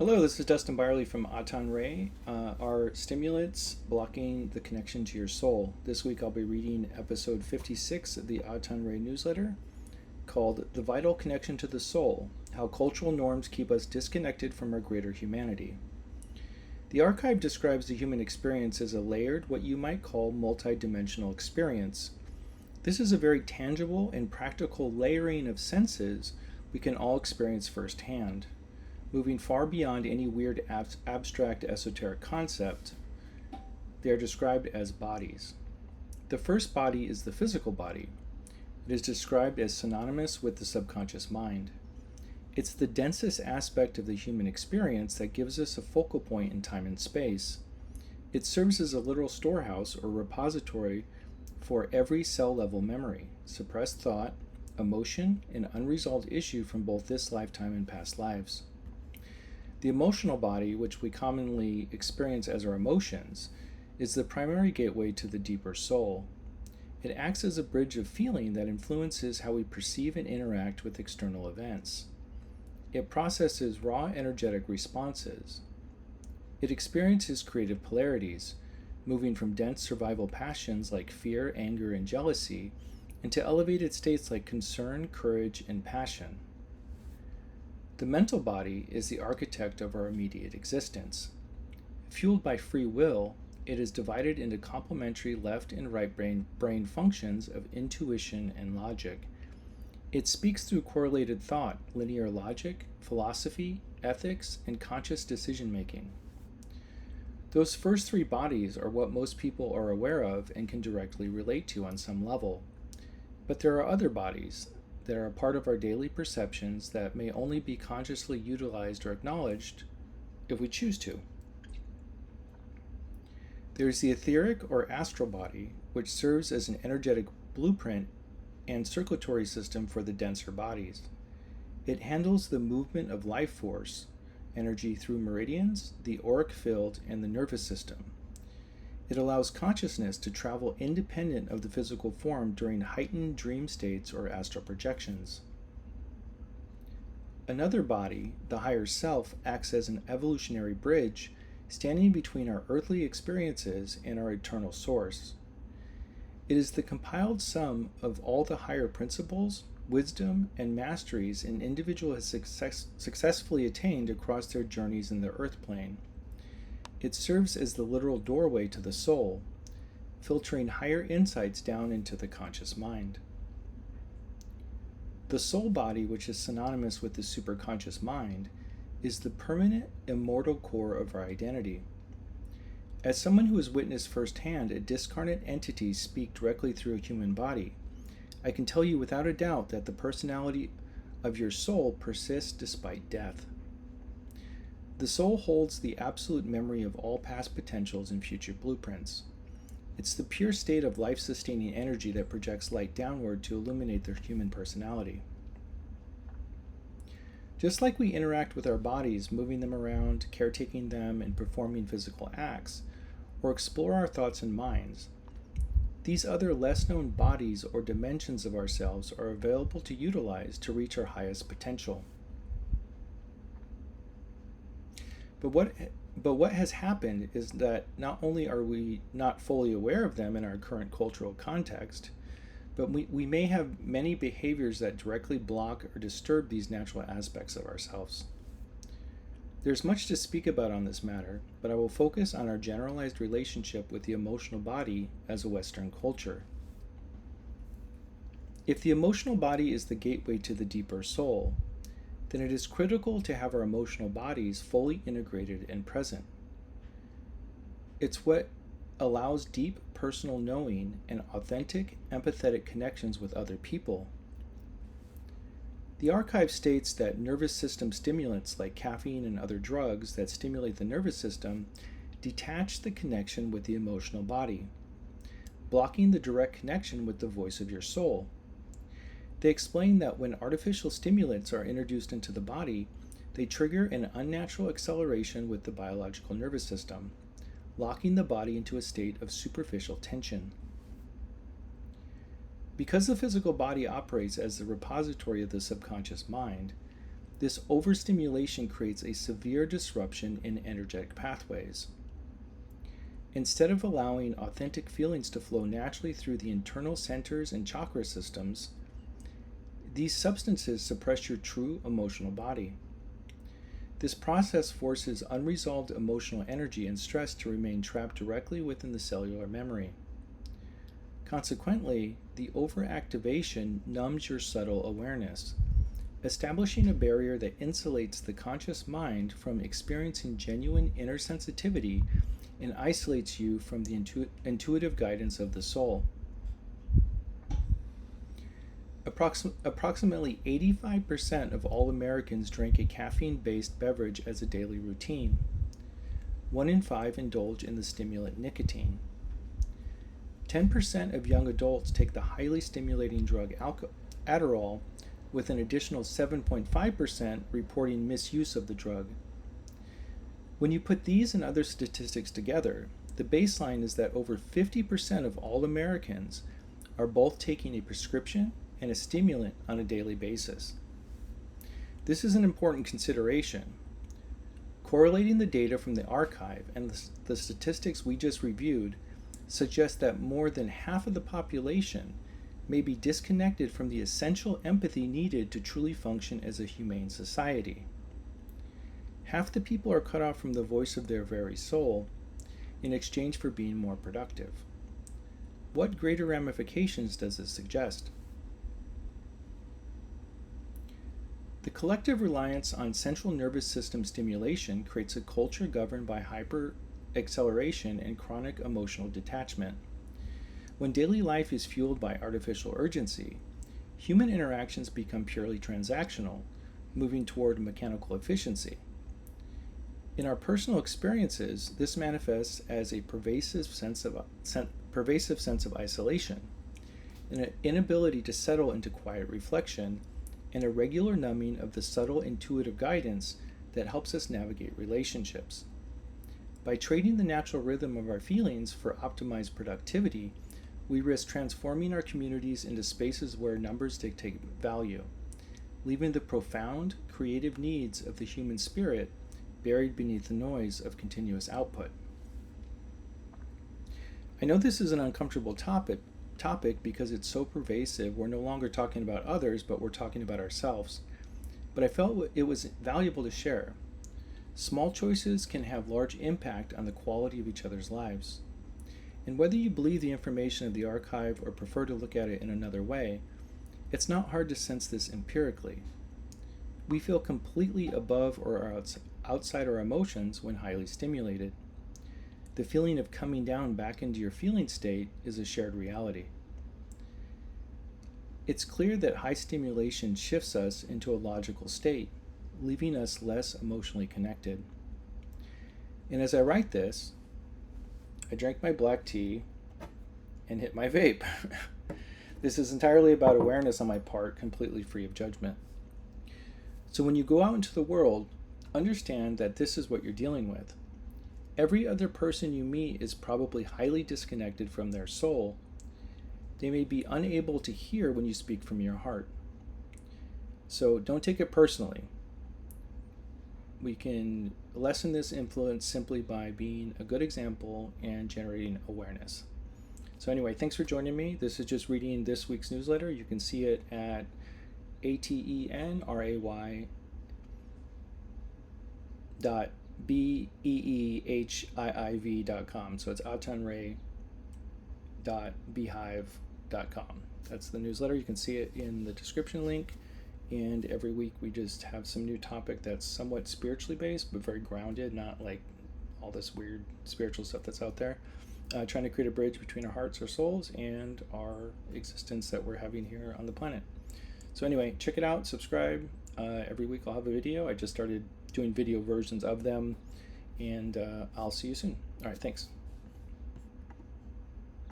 Hello, this is Dustin Byerly from Aten Ray. Our stimulants blocking the connection to your soul. This week I'll be reading episode 56 of the Aten Ray newsletter called The Vital Connection to the Soul: How Cultural Norms Keep Us Disconnected from Our Greater Humanity. The archive describes the human experience as a layered, what you might call multidimensional experience. This is a very tangible and practical layering of senses we can all experience firsthand. Moving far beyond any weird abstract esoteric concept, they are described as bodies. The first body is the physical body. It is described as synonymous with the subconscious mind. It's the densest aspect of the human experience that gives us a focal point in time and space. It serves as a literal storehouse or repository for every cell-level memory, suppressed thought, emotion, and unresolved issue from both this lifetime and past lives. The emotional body, which we commonly experience as our emotions, is the primary gateway to the deeper soul. It acts as a bridge of feeling that influences how we perceive and interact with external events. It processes raw energetic responses. It experiences creative polarities, moving from dense survival passions like fear, anger, and jealousy into elevated states like concern, courage, and passion. The mental body is the architect of our immediate existence. Fueled by free will, it is divided into complementary left and right brain functions of intuition and logic. It speaks through correlated thought, linear logic, philosophy, ethics, and conscious decision making. Those first three bodies are what most people are aware of and can directly relate to on some level. But there are other bodies that are a part of our daily perceptions that may only be consciously utilized or acknowledged if we choose to. There is the etheric or astral body, which serves as an energetic blueprint and circulatory system for the denser bodies. It handles the movement of life force, energy through meridians, the auric field, and the nervous system. It allows consciousness to travel independent of the physical form during heightened dream states or astral projections. Another body, the higher self, acts as an evolutionary bridge, standing between our earthly experiences and our eternal source. It is the compiled sum of all the higher principles, wisdom, and masteries an individual has successfully attained across their journeys in the earth plane. It serves as the literal doorway to the soul, filtering higher insights down into the conscious mind. The soul body, which is synonymous with the superconscious mind, is the permanent, immortal core of our identity. As someone who has witnessed firsthand a discarnate entity speak directly through a human body, I can tell you without a doubt that the personality of your soul persists despite death. The soul holds the absolute memory of all past potentials and future blueprints. It's the pure state of life-sustaining energy that projects light downward to illuminate their human personality. Just like we interact with our bodies, moving them around, caretaking them, and performing physical acts, or explore our thoughts and minds, these other less-known bodies or dimensions of ourselves are available to utilize to reach our highest potential. But what has happened is that not only are we not fully aware of them in our current cultural context, but we may have many behaviors that directly block or disturb these natural aspects of ourselves. There's much to speak about on this matter, but I will focus on our generalized relationship with the emotional body as a Western culture. If the emotional body is the gateway to the deeper soul, then it is critical to have our emotional bodies fully integrated and present. It's what allows deep personal knowing and authentic, empathetic connections with other people. The archive states that nervous system stimulants like caffeine and other drugs that stimulate the nervous system detach the connection with the emotional body, blocking the direct connection with the voice of your soul. They explain that when artificial stimulants are introduced into the body, they trigger an unnatural acceleration with the biological nervous system, locking the body into a state of superficial tension. Because the physical body operates as the repository of the subconscious mind, This overstimulation creates a severe disruption in energetic pathways. Instead of allowing authentic feelings to flow naturally through the internal centers and chakra systems, these substances suppress your true emotional body. This process forces unresolved emotional energy and stress to remain trapped directly within the cellular memory. Consequently, the overactivation numbs your subtle awareness, establishing a barrier that insulates the conscious mind from experiencing genuine inner sensitivity and isolates you from the intuitive guidance of the soul. Approximately 85% of all Americans drink a caffeine-based beverage as a daily routine. 1 in 5 indulge in the stimulant nicotine. 10% of young adults take the highly stimulating drug Adderall, with an additional 7.5% reporting misuse of the drug. When you put these and other statistics together, the baseline is that over 50% of all Americans are both taking a prescription and a stimulant on a daily basis. This is an important consideration. Correlating the data from the archive and the statistics we just reviewed suggests that more than half of the population may be disconnected from the essential empathy needed to truly function as a humane society. Half the people are cut off from the voice of their very soul in exchange for being more productive. What greater ramifications does this suggest? The collective reliance on central nervous system stimulation creates a culture governed by hyper-acceleration and chronic emotional detachment. When daily life is fueled by artificial urgency, human interactions become purely transactional, moving toward mechanical efficiency. In our personal experiences, this manifests as a pervasive sense of isolation, an inability to settle into quiet reflection, and a regular numbing of the subtle intuitive guidance that helps us navigate relationships. By trading the natural rhythm of our feelings for optimized productivity, we risk transforming our communities into spaces where numbers dictate value, leaving the profound, creative needs of the human spirit buried beneath the noise of continuous output. I know this is an uncomfortable topic because it's so pervasive. We're no longer talking about others, but we're talking about ourselves. But I felt it was valuable to share. Small choices can have large impact on the quality of each other's lives. And whether you believe the information of the archive or prefer to look at it in another way, it's not hard to sense this empirically. We feel completely above or outside our emotions when highly stimulated. The feeling of coming down back into your feeling state is a shared reality. It's clear that high stimulation shifts us into a logical state, leaving us less emotionally connected. And as I write this, I drank my black tea and hit my vape. This is entirely about awareness on my part, completely free of judgment. So when you go out into the world, understand that this is what you're dealing with. Every other person you meet is probably highly disconnected from their soul. They may be unable to hear when you speak from your heart. So don't take it personally. We can lessen this influence simply by being a good example and generating awareness. So anyway, thanks for joining me. This is just reading this week's newsletter. You can see it at atenray.beehiiv.com. So it's atenray.beehive.com. That's the newsletter. You can see it in the description link. And every week we just have some new topic that's somewhat spiritually based, but very grounded, not like all this weird spiritual stuff that's out there. Trying to create a bridge between our hearts, our souls, and our existence that we're having here on the planet. So anyway, check it out, subscribe. Every week I'll have a video. I just started doing video versions of them, and I'll see you soon. All right, thanks.